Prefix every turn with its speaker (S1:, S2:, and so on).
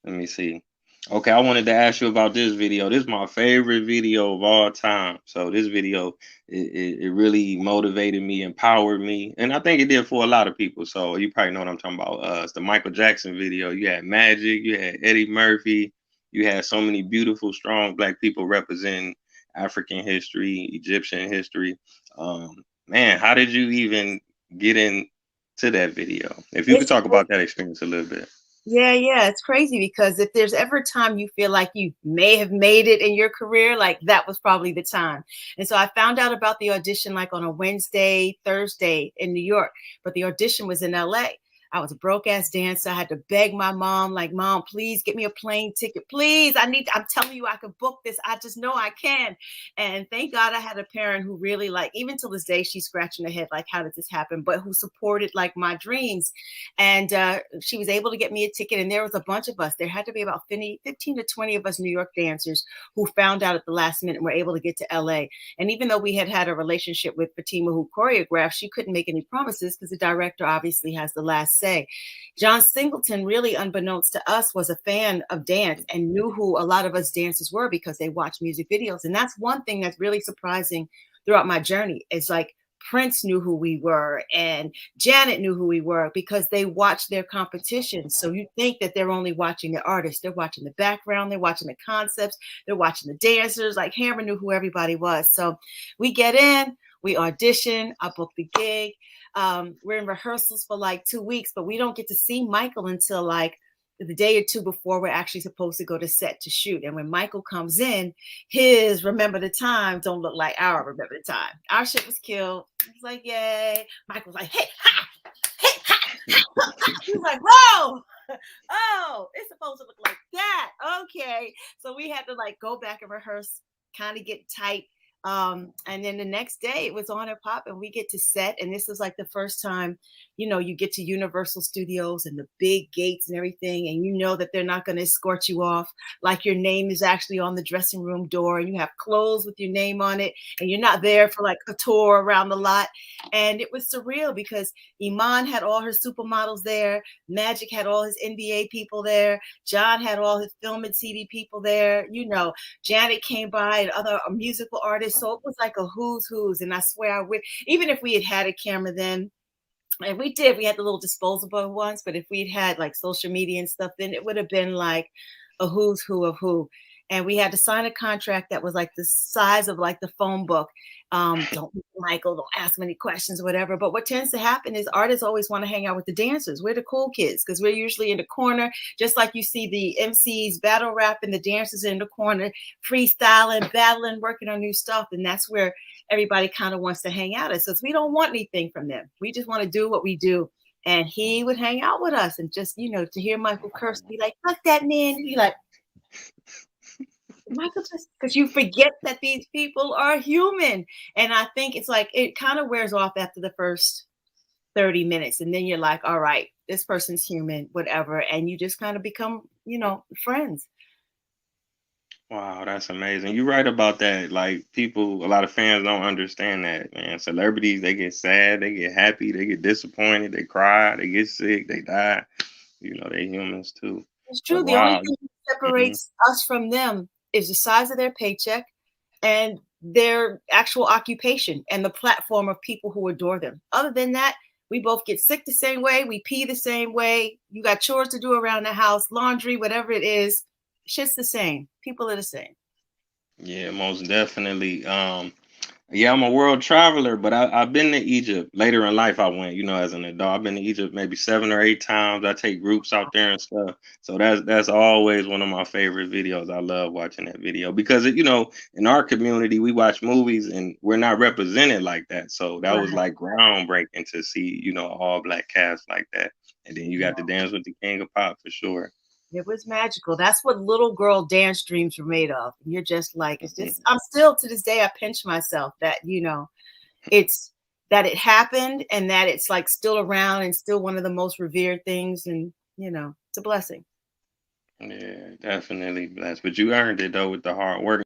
S1: Let me see. Okay, I wanted to ask you about this video. This is my favorite video of all time. So this video, it really motivated me, empowered me, and I think it did for a lot of people. So you probably know what I'm talking about. It's the Michael Jackson video. You had Magic, you had Eddie Murphy, you had so many beautiful, strong Black people representing African history, Egyptian history. Man, how did you even get into that video? If you could
S2: It's
S1: talk about that experience a little bit.
S2: yeah, it's crazy because if there's ever a time you feel like you may have made it in your career, like that was probably the time. And so I found out about the audition like on a Wednesday, Thursday in New York, but the audition was in LA. I was a broke ass dancer. I had to beg my mom, like, Mom, please get me a plane ticket. Please. I'm telling you, I can book this. I just know I can. And thank God I had a parent who really, like, even till this day, she's scratching her head, like, how did this happen? But who supported like my dreams. And she was able to get me a ticket. And there was a bunch of us. There had to be about 15 to 20 of us New York dancers who found out at the last minute and were able to get to LA. And even though we had had a relationship with Fatima, who choreographed, she couldn't make any promises because the director obviously has the last say. John Singleton, really unbeknownst to us, was a fan of dance and knew who a lot of us dancers were because they watched music videos. And that's one thing that's really surprising throughout my journey. It's like Prince knew who we were and Janet knew who we were because they watched their competition. So you think that they're only watching the artists. They're watching the background. They're watching the concepts. They're watching the dancers. Like Hammer knew who everybody was. So we get in, we audition, I book the gig. We're in rehearsals for like 2 weeks, but we don't get to see Michael until like the day or two before we're actually supposed to go to set to shoot. And when Michael comes in, his Remember the Time don't look like our Remember the Time. Our shit was killed. It was like, yay. Michael was like, hey, ha, hey, ha. He was like, whoa. Oh, it's supposed to look like that. Okay. So we had to like go back and rehearse, kind of get tight. And then the next day it was on and pop and we get to set. And this is like the first time, you get to Universal Studios and the big gates and everything. And you know that they're not going to escort you off. Like your name is actually on the dressing room door and you have clothes with your name on it. And you're not there for like a tour around the lot. And it was surreal because Iman had all her supermodels there. Magic had all his NBA people there. John had all his film and TV people there. Janet came by and other musical artists. So it was like a who's. And I swear, even if we had had a camera then, and we had the little disposable ones, but if we'd had like social media and stuff, then it would have been like a who's who of who. And we had to sign a contract that was like the size of like the phone book. Don't Michael, don't ask many questions or whatever. But what tends to happen is artists always want to hang out with the dancers. We're the cool kids because we're usually in the corner, just like you see the MCs battle rap and the dancers in the corner, freestyling, battling, working on new stuff. And that's where everybody kind of wants to hang out. It says we don't want anything from them. We just want to do what we do. And he would hang out with us and just, to hear Michael curse, be like, fuck that man. Be like, Michael, just because you forget that these people are human. And I think it's like it kind of wears off after the first 30 minutes. And then you're like, all right, this person's human, whatever. And you just kind of become, friends.
S1: Wow, that's amazing. You're right about that. Like people, a lot of fans don't understand that, man. Celebrities, they get sad, they get happy, they get disappointed, they cry, they get sick, they die. They humans too.
S2: It's
S1: But
S2: true. The only
S1: wow.
S2: thing that
S1: Mhm.
S2: separates us from them is the size of their paycheck and their actual occupation and the platform of people who adore them. Other than that, we both get sick the same way. We pee the same way. You got chores to do around the house, laundry, whatever it is. Shit's the same. People are the same.
S1: Yeah, most definitely. Yeah, I'm a world traveler, but I've been to Egypt later in life. I went, as an adult. I've been to Egypt maybe 7 or 8 times. I take groups out there and stuff. So that's always one of my favorite videos. I love watching that video because in our community we watch movies and we're not represented like that. So that was
S2: Right.
S1: like groundbreaking to see, all black cast like that. And then you got to dance with the King of Pop for sure.
S2: It was magical. That's what little girl dance dreams were made of. And you're just like, it's just,
S1: Mhm.
S2: I'm still to this day, I pinch myself that, it's that it happened and that it's like still around and still one of the most revered things. And, it's a blessing.
S1: Yeah, definitely blessed. But you earned it though with the hard work.